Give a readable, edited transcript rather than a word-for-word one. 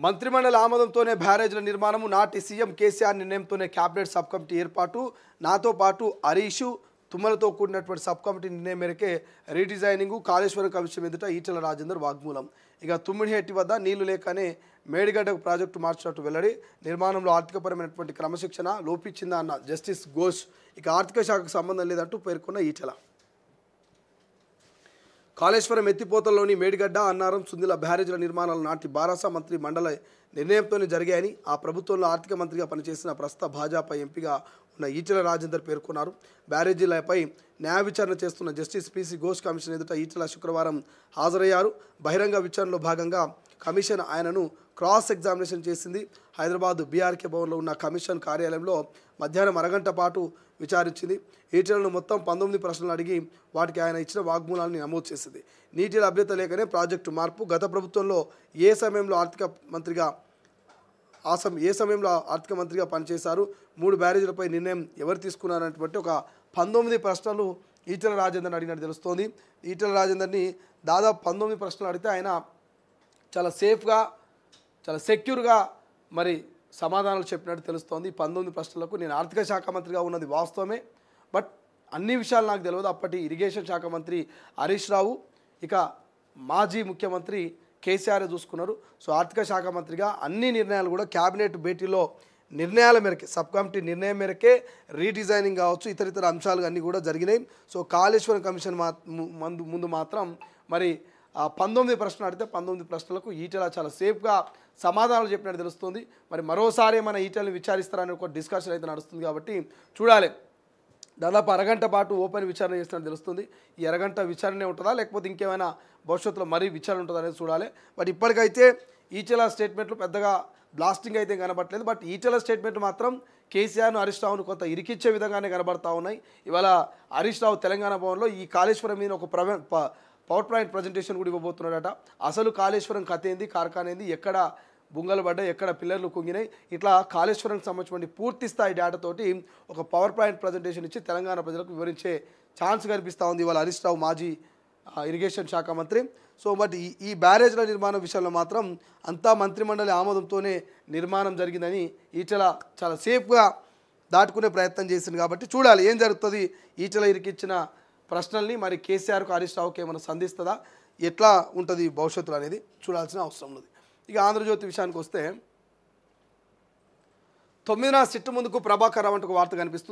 మంత్రిమండలి ఆమోదంతోనే బ్యారేజ్ల నిర్మాణం నాటి సీఎం కేసీఆర్ నిర్ణయంతోనే క్యాబినెట్ సబ్ కమిటీ ఏర్పాటు నాతో పాటు హరీష్ తుమ్మలతో కూడినటువంటి సబ్ కమిటీ నిర్ణయం మేరకే రీడిజైనింగ్ కాళేశ్వరం కమిషన్ ఎదుట ఈటెల రాజేందర్ వాగ్మూలం ఇక తుమ్మిడిహెట్టి వద్ద నీళ్లు లేకనే మేడిగడ్డకు ప్రాజెక్టు మార్చినట్టు వెల్లడి నిర్మాణంలో ఆర్థికపరమైనటువంటి క్రమశిక్షణ లోపించిందా అన్న జస్టిస్ ఘోష్ ఇక ఆర్థిక శాఖకు సంబంధం లేదంటూ పేర్కొన్న ఈటెల కాళేశ్వరం ఎత్తిపోతల్లోని మేడిగడ్డ అన్నారం సుందిల బ్యారేజ్ల నిర్మాణాలు నాటి బారాస మంత్రి మండలి నిర్ణయంతోనే జరిగాయని ఆ ప్రభుత్వంలో ఆర్థిక మంత్రిగా పనిచేసిన ప్రస్తుత భాజపా ఎంపీగా ఉన్న ఈటెల రాజేందర్ పేర్కొన్నారు బ్యారేజీలపై న్యాయ విచారణ చేస్తున్న జస్టిస్ పిసి ఘోష్ కమిషన్ ఎదుట ఈటెల శుక్రవారం హాజరయ్యారు బహిరంగ విచారణలో భాగంగా కమిషన్ ఆయనను క్రాస్ ఎగ్జామినేషన్ చేసింది హైదరాబాద్ బీఆర్కే భవన్లో ఉన్న కమిషన్ కార్యాలయంలో మధ్యాహ్నం అరగంట పాటు విచారించింది ఈటెలను మొత్తం 19 ప్రశ్నలు అడిగి వాటికి ఆయన ఇచ్చిన వాగ్మూలాన్ని నమోదు చేసింది నీటి లభ్యత లేకనే ప్రాజెక్టు మార్పు గత ప్రభుత్వంలో ఏ సమయంలో ఆర్థిక మంత్రిగా పనిచేశారు 3 బ్యారేజీలపై నిర్ణయం ఎవరు తీసుకున్నారనేటువంటి ఒక 19 ప్రశ్నలు ఈటెల రాజేందర్ని అడిగినట్టు తెలుస్తోంది ఈటెల రాజేందర్ని దాదాపు 19 ప్రశ్నలు అడిగితే ఆయన చాలా సేఫ్గా చాలా సెక్యూర్గా మరి సమాధానాలు చెప్పినట్టు తెలుస్తోంది 19 ప్రశ్నలకు నేను ఆర్థిక శాఖ మంత్రిగా ఉన్నది వాస్తవమే బట్ అన్ని విషయాలు నాకు తెలియదు అప్పటి ఇరిగేషన్ శాఖ మంత్రి హరీష్ రావు ఇక మాజీ ముఖ్యమంత్రి కేసీఆర్ చూసుకున్నారు సో ఆర్థిక శాఖ మంత్రిగా అన్ని నిర్ణయాలు కూడా క్యాబినెట్ భేటీలో నిర్ణయాల మేరకే సబ్ కమిటీ నిర్ణయం మేరకే రీడిజైనింగ్ కావచ్చు ఇతర అంశాలు అన్నీ కూడా జరిగినాయి సో కాళేశ్వరం కమిషన్ ముందు మాత్రం మరి 19 ప్రశ్నలు అడిగితే 19 ప్రశ్నలకు ఈటెల చాలా సేఫ్గా సమాధానాలు చెప్పినట్టు తెలుస్తుంది మరి మరోసారి మన ఈటెలను విచారిస్తారని ఒక డిస్కషన్ అయితే నడుస్తుంది కాబట్టి చూడాలి దాదాపు అరగంట పాటు ఓపెన్ విచారణ చేస్తున్నట్టు తెలుస్తుంది ఈ అరగంట విచారణే ఉంటుందా లేకపోతే ఇంకేమైనా భవిష్యత్తులో మరీ విచారణ ఉంటుందా అనేది చూడాలి బట్ ఇప్పటికైతే ఈటెల స్టేట్మెంట్లు పెద్దగా బ్లాస్టింగ్ అయితే కనబడట్లేదు బట్ ఈటెల స్టేట్మెంట్ మాత్రం కేసీఆర్ను హరీష్ రావును కొంత ఇరికిచ్చే విధంగానే కనబడతా ఉన్నాయి ఇవాళ హరీష్ రావు తెలంగాణ భవన్లో ఈ కాళేశ్వరం మీద ఒక పవర్ పాయింట్ ప్రజెంటేషన్ కూడా ఇవ్వబోతున్నాడట అసలు కాళేశ్వరం కథ ఏంది కార్ఖానా ఏంది ఎక్కడ బుంగలు పడ్డాయి ఎక్కడ పిల్లర్లు కుంగినాయి ఇట్లా కాళేశ్వరంకి సంబంధించిన పూర్తి స్థాయి డేటాతోటి ఒక పవర్ పాయింట్ ప్రజెంటేషన్ ఇచ్చి తెలంగాణ ప్రజలకు వివరించే ఛాన్స్ కనిపిస్తూ ఉంది ఇవాళ హరీష్ రావు మాజీ ఇరిగేషన్ శాఖ మంత్రి సో బట్ ఈ బ్యారేజ్ల నిర్మాణం విషయంలో మాత్రం అంతా మంత్రిమండలి ఆమోదంతోనే నిర్మాణం జరిగిందని ఈటెల చాలా సేఫ్గా దాటుకునే ప్రయత్నం చేసింది కాబట్టి చూడాలి ఏం జరుగుతుంది ఈటెల ఇరికిచ్చిన ప్రశ్నల్ని మరి కేసీఆర్కు హరీష్ రావుకి ఏమైనా సంధిస్తుందా ఎట్లా ఉంటుంది భవిష్యత్తులో అనేది చూడాల్సిన అవసరం ఉంది ఇక ఆంధ్రజ్యోతి విషయానికి వస్తే 9వ సిట్టు ముందుకు ప్రభాకర్ రావు అంటూ వార్త కనిపిస్తుంది